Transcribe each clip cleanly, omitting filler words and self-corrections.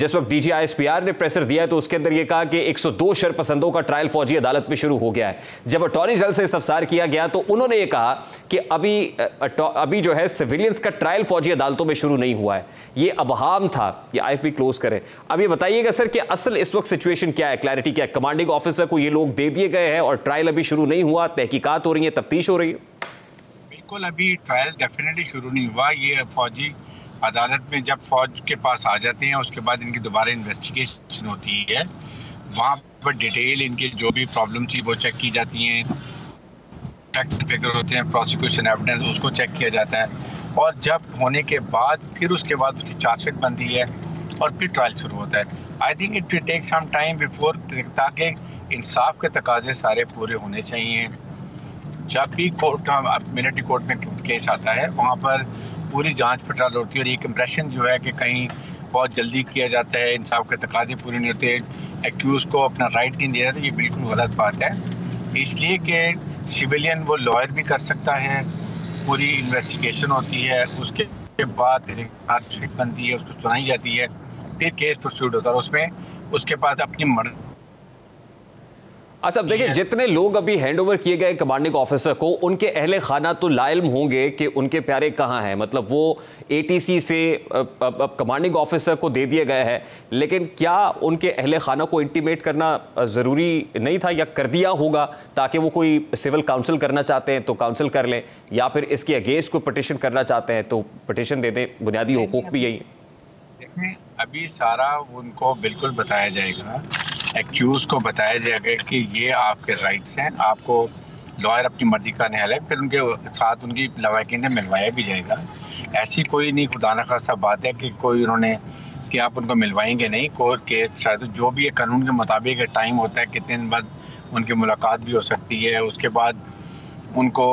जिस वक्त DGISPR ने प्रेशर दिया तो उसके अंदर यह कहा कि 102 शरपसंदों का ट्रायल फौजी अदालत में शुरू हो गया है। जब अटॉर्नी जनरल से इस्तफसार किया गया तो उन्होंने ये कहा कि अभी जो है सिविलियंस का ट्रायल फौजी अदालतों में शुरू नहीं हुआ है। ये अबहाम था, ये IFP क्लोज करें। अब ये बताइएगा सर कि असल इस वक्त सिचुएशन क्या है, क्लैरिटी क्या है? कमांडिंग ऑफिसर को ये लोग दे दिए गए हैं और ट्रायल अभी शुरू नहीं हुआ, तहकीकात हो रही है, तफ्तीश हो रही है? बिल्कुल, अभी ट्रायल डेफिनेटली शुरू नहीं हुआ। ये फौजी अदालत में जब फौज के पास आ जाते हैं उसके बाद इनकी दोबारा इन्वेस्टिगेशन होती है। वहाँ पर डिटेल इनकी जो भी प्रॉब्लम थी वो चेक की जाती हैं, फैक्ट फिगर होते हैं, प्रोसिक्यूशन एविडेंस उसको चेक किया जाता है और जब होने के बाद फिर उसके बाद उसकी चार्जशीट बनती है और फिर ट्रायल शुरू होता है। I think it will take some time before, ताकि इंसाफ के तकाजे सारे पूरे होने चाहिए। जब भी कोर्ट मिलिट्री कोर्ट में केस आता है वहाँ पर पूरी जांच पड़ताल होती है और एक इम्प्रेशन जो है कि कहीं बहुत जल्दी किया जाता है, इंसाफ के तकाजे पूरे नहीं होते, एक्यूज को अपना राइट नहीं दे रहा, तो ये बिल्कुल गलत बात है। इसलिए कि सिविलियन वो लॉयर भी कर सकता है, पूरी इन्वेस्टिगेशन होती है, उसके बाद चार्जशीट बनती है, उसको सुनाई जाती है, फिर केस प्रोसीड होता है, उसमें उसके पास अपनी मर्जी। अच्छा, अब देखिए जितने लोग अभी हैंडओवर किए गए कमांडिंग ऑफिसर को, उनके अहले खाना तो लाइल्म होंगे कि उनके प्यारे कहाँ हैं, मतलब वो ATC से कमांडिंग ऑफिसर को दे दिए गए हैं, लेकिन क्या उनके अहले खाना को इंटीमेट करना ज़रूरी नहीं था या कर दिया होगा ताकि वो कोई सिविल काउंसिल करना चाहते हैं तो काउंसिल कर लें, या फिर इसके अगेंस्ट कोई पटिशन करना चाहते हैं तो पटिशन दे दें? बुनियादी हुकूक भी यही है। देखें, अभी सारा उनको बिल्कुल बताया जाएगा, एक्यूज को बताया जाएगा कि ये आपके राइट्स हैं, आपको लॉयर अपनी मर्जी का न्याय है, फिर उनके साथ उनकी लवाकिन से मिलवाया भी जाएगा। ऐसी कोई नहीं खुदा न खासा बात है कि कोई उन्होंने कि आप उनको मिलवाएंगे नहीं। कोर्ट केस तो जो भी है कानून के मुताबिक टाइम होता है, कितने दिन बाद उनकी मुलाकात भी हो सकती है, उसके बाद उनको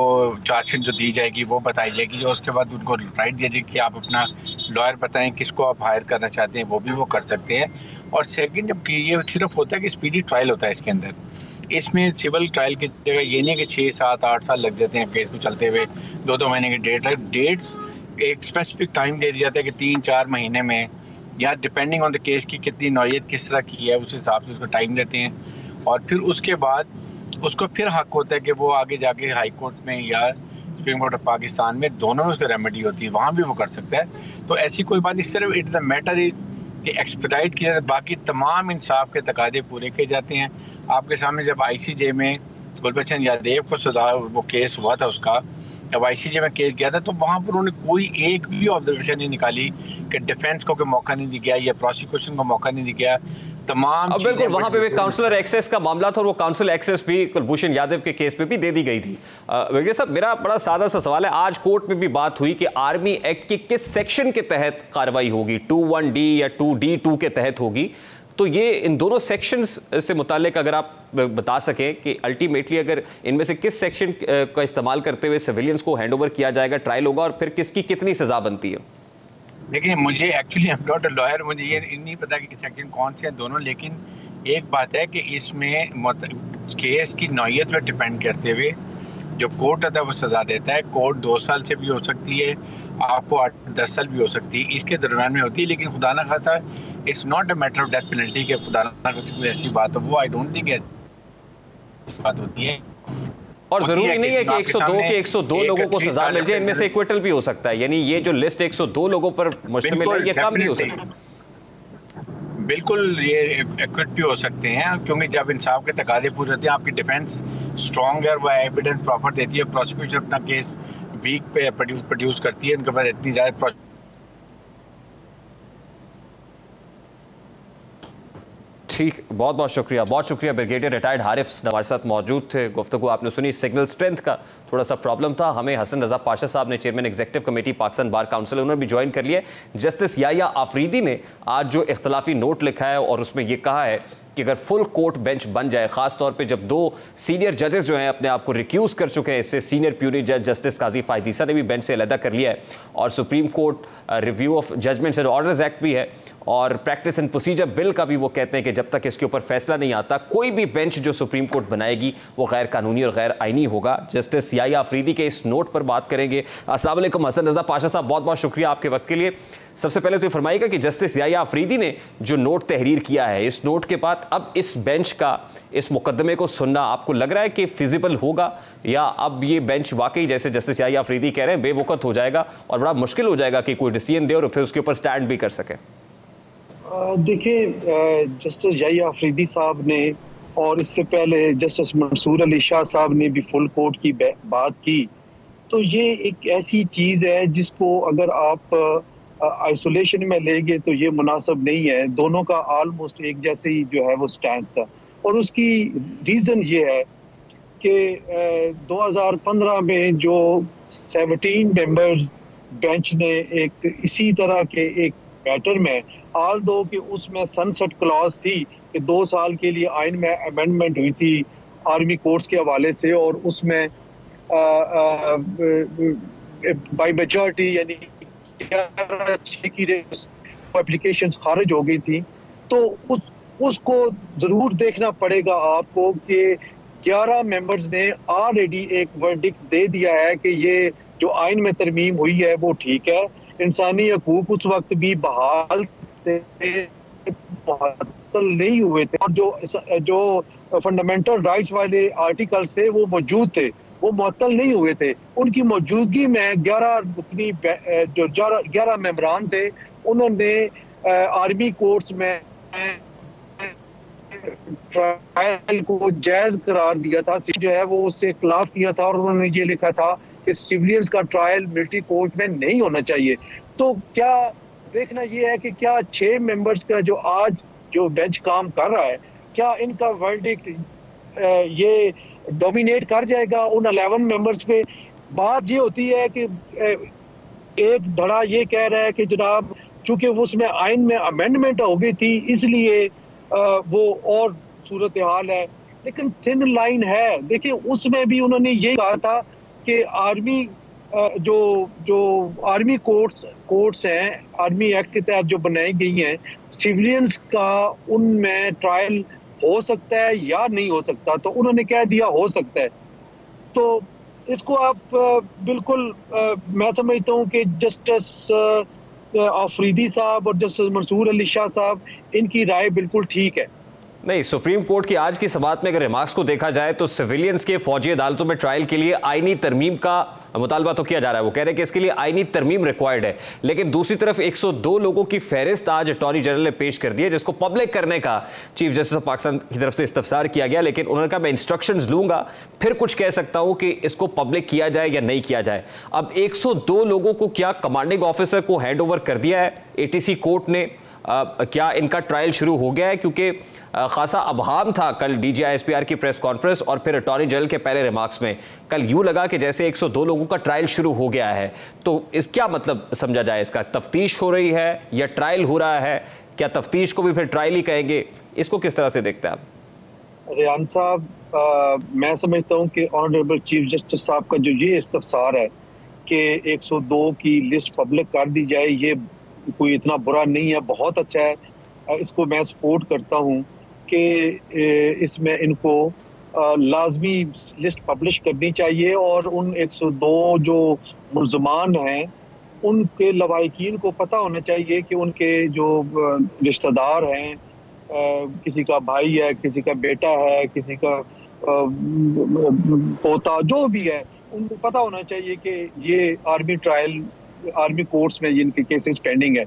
चार्जशीट जो दी जाएगी वो बताई जाएगी, और उसके बाद उनको राइट दिया जाएगी कि आप अपना लॉयर बताएं किसको आप हायर करना चाहते हैं, वो भी वो कर सकते हैं। और सेकंड, जबकि ये सिर्फ होता है कि स्पीडी ट्रायल होता है इसके अंदर, इसमें सिविल ट्रायल की जगह ये नहीं कि 6, 7, 8 साल लग जाते हैं केस को चलते हुए, 2-2 महीने की डेट्स एक स्पेसिफिक टाइम दे दिया जाता है कि 3-4 महीने में, या डिपेंडिंग ऑन द केस की कितनी नौयत किस तरह की है उस हिसाब से उसको टाइम देते हैं। और फिर उसके बाद उसको फिर हक होता है कि वो आगे जाके हाई कोर्ट में या सुप्रीम कोर्ट ऑफ पाकिस्तान में, दोनों में उसको रेमेडी होती है, वहाँ भी वो कर सकता है। तो ऐसी कोई बात नहीं, सिर्फ इट द मैटर इज कि एक्सपेडाइट किया जाए, बाकी तमाम इंसाफ के तकाजे पूरे किए जाते हैं। आपके सामने जब ICJ में गुलबचन यादव को सजा वो केस हुआ था उसका, जब ICJ में केस गया था तो वहाँ पर उन्होंने कोई एक भी ऑब्जर्वेशन नहीं निकाली कि डिफेंस को मौका नहीं दिया गया या प्रोसिक्यूशन को मौका नहीं दिया गया। तमाम बिल्कुल वहां पे भी काउंसलर एक्सेस का मामला था और वो काउंसिल एक्सेस भी कुलभूषण यादव के केस पे भी दे दी गई थी। वेंकटेश साहब, मेरा बड़ा सादा सा सवाल है, आज कोर्ट में भी बात हुई कि आर्मी एक्ट के किस सेक्शन के तहत कार्रवाई होगी, 21D या 2D2 के तहत होगी, तो ये इन दोनों सेक्शंस से मुतालिक अगर आप बता सकें कि अल्टीमेटली अगर इनमें से किस सेक्शन का इस्तेमाल करते हुए सिविलियंस को हैंडओवर किया जाएगा, ट्रायल होगा और फिर किसकी कितनी सजा बनती है? देखिए, मुझे actually I am not a lawyer, मुझे ये नहीं पता कि सेक्शन कौन से हैं दोनों, लेकिन एक बात है कि इसमें केस की नौयत पर डिपेंड करते हुए जो कोर्ट आता है वो सज़ा देता है। कोर्ट 2 साल से भी हो सकती है, आपको 8-10 साल भी हो सकती है, इसके दरम्यान में होती है। लेकिन खुदा ना खासा it's not a matter of death penalty के खुदा ना खासा कोई ऐसी बात हो, वो आई डोंट थिंक ऐसी बात होती है। और जरूरी नहीं है कि 102 लोगों को सजा मिल जाए, इनमें से इक्विटल भी हो सकता है, यानी ये जो लिस्ट 102 लोगों पर मुश्तमिल है ये कम भी हो सकता है। बिल्कुल ये एक्विट भी हो सकते हैं, क्योंकि जब इंसाफ के तकाजे पूरे होते हैं, आपकी डिफेंस स्ट्रॉन्ग है, वो एविडेंस प्रॉपर देती है, प्रोसिक्यूशन अपना केस वीक पे प्रोड्यूस करती है, उनके पास इतनी ज़्यादा। ठीक, बहुत बहुत शुक्रिया ब्रिगेडियर रिटायर्ड हारिफ हमारे साथ मौजूद थे। गुफ्तगू आपने सुनी, सिग्नल स्ट्रेंथ का थोड़ा सा प्रॉब्लम था। हमें हसन रजा पाशा साहब ने, chairman executive committee Pakistan bar council, उन्होंने भी ज्वाइन कर लिया। जस्टिस याया आफरीदी ने आज जो इख्तलाफी नोट लिखा है और उसमें यह कहा है कि अगर फुल कोर्ट बेंच बन जाए, खास तौर पे जब 2 सीनियर जजेस जो हैं अपने आप को रिक्यूज कर चुके हैं इससे, सीनियर प्यूरी जज जस्टिस काजी फायजीसा ने भी बेंच से अलहदा कर लिया है, और Supreme Court review of judgments and orders act भी है, और प्रैक्टिस एंड प्रोसीजर बिल का भी वो कहते हैं कि जब तक इसके ऊपर फैसला नहीं आता कोई भी बेंच जो सुप्रीम कोर्ट बनाएगी वो गैर कानूनी और गैर आईनी होगा। जस्टिस याहिया अफरीदी के इस नोट पर बात करेंगे। अस्सलाम वालेकुम हसन रजा पाशा साहब, बहुत बहुत शुक्रिया आपके वक्त के लिए। सबसे पहले तो ये फरमाइएगा कि जस्टिस याहिया अफरीदी ने जो नोट तहरीर किया है, इस नोट के बाद अब इस बेंच का इस मुकदमे को सुनना आपको लग रहा है कि फिजिबल होगा, या अब ये बेंच वाकई जैसे जस्टिस याहिया अफरीदी कह रहे हैं बेवकूफ़ हो जाएगा और बड़ा मुश्किल हो जाएगा कि कोई डिसीजन दे और फिर उसके ऊपर स्टैंड भी कर सके? देखिए, जस्टिस याहिया अफरीदी साहब ने और इससे पहले जस्टिस मंसूर अली शाह साहब ने भी फुल कोर्ट की बात की, तो ये एक ऐसी चीज़ है जिसको अगर आप आइसोलेशन में लेंगे तो ये मुनासिब नहीं है। दोनों का ऑलमोस्ट एक जैसे ही जो है वो स्टैंड था, और उसकी रीज़न ये है कि 2015 में जो 17 मेंबर्स बेंच ने एक इसी तरह के एक मैटर में, आल दो कि उसमें सनसेट क्लॉज थी कि 2 साल के लिए आइन में अमेंडमेंट हुई थी आर्मी कोर्ट्स के हवाले से, और उसमें बाई मेजॉरिटी यानी की एप्लीकेशंस खारिज हो गई थी, तो उसको जरूर देखना पड़ेगा आपको कि 11 मेंबर्स ने ऑलरेडी एक वर्डिक्ट दे दिया है कि ये जो आइन में तरमीम हुई है वो ठीक है। इंसानी हकूक उस वक्त भी बहाल नहीं हुए थे, और जो फंडामेंटल राइट्स वाले आर्टिकल्स थे वो मौजूद थे, वो मुअत्तल नहीं हुए थे। उनकी मौजूदगी में 11 मेंबरान थे, उन्होंने आर्मी कोर्ट्स में ट्रायल को जायज करार दिया था, जो है वो उससे खिलाफ किया था, और उन्होंने ये लिखा था कि सिविलियंस का ट्रायल मिलिट्री कोर्ट में नहीं होना चाहिए। तो क्या देखना ये है कि क्या 6 मेंबर्स का जो आज जो बेंच काम कर रहा है, क्या इनका वर्डिक्ट ये डोमिनेट कर जाएगा उन 11 मेंबर्स पे? बात ये होती है कि एक धड़ा ये कह रहा है कि जनाब चूंकि उसमें आइन में अमेंडमेंट हो गई थी इसलिए वो और सूरत हाल है, लेकिन थिन लाइन है। देखिए, उसमें भी उन्होंने ये कहा था कि आर्मी जो आर्मी कोर्ट्स हैं, आर्मी एक्ट के तहत जो बनाई गई हैं, सिविलियंस का उनमें ट्रायल हो सकता है या नहीं हो सकता, तो उन्होंने कह दिया हो सकता है। तो इसको आप बिल्कुल मैं समझता हूँ कि जस्टिस अफरीदी साहब और जस्टिस मंसूर अली शाह साहब, इनकी राय बिल्कुल ठीक है। नहीं, सुप्रीम कोर्ट की आज की समाअत में अगर रिमार्क्स को देखा जाए तो सिविलियंस के फौजी अदालतों में ट्रायल के लिए आईनी तरमीम का मुतालबा तो किया जा रहा है। वो कह रहे हैं कि इसके लिए आईनी तरमीम रिक्वायर्ड है, लेकिन दूसरी तरफ 102 लोगों की फहरिस्त आज अटॉर्नी जनरल ने पेश कर दी है, जिसको पब्लिक करने का चीफ जस्टिस ऑफ पाकिस्तान की तरफ से इस्तफसार किया गया, लेकिन उन्होंने कहा मैं इंस्ट्रक्शंस लूंगा फिर कुछ कह सकता हूं कि इसको पब्लिक किया जाए या नहीं किया जाए। अब 102 लोगों को क्या कमांडिंग ऑफिसर को हैंड ओवर कर दिया है एटीसी कोर्ट ने? क्या इनका ट्रायल शुरू हो गया है? क्योंकि खासा अबहाम था कल DGISPR की प्रेस कॉन्फ्रेंस और फिर अटॉर्नी जनरल के पहले रिमार्क्स में। कल यूं लगा कि जैसे 102 लोगों का ट्रायल शुरू हो गया है, तो इस क्या मतलब समझा जाए इसका? तफ्तीश हो रही है या ट्रायल हो रहा है? क्या तफ्तीश को भी फिर ट्रायल ही कहेंगे? इसको किस तरह से देखते हैं आप? रेहान साहब, मैं समझता हूँ कि ऑनरेबल चीफ जस्टिस साहब का जो ये इस्तफसार है कि 102 की लिस्ट पब्लिक कर दी जाए, ये कोई इतना बुरा नहीं है, बहुत अच्छा है। इसको मैं सपोर्ट करता हूँ कि इसमें इनको लाजमी लिस्ट पब्लिश करनी चाहिए, और उन 102 जो मुल्ज़मान हैं उनके लवाहिकीन को पता होना चाहिए कि उनके जो रिश्तेदार हैं, किसी का भाई है, किसी का बेटा है, किसी का पोता, जो भी है, उनको पता होना चाहिए कि ये आर्मी कोर्ट्स में जिनके केसेस पेंडिंग है।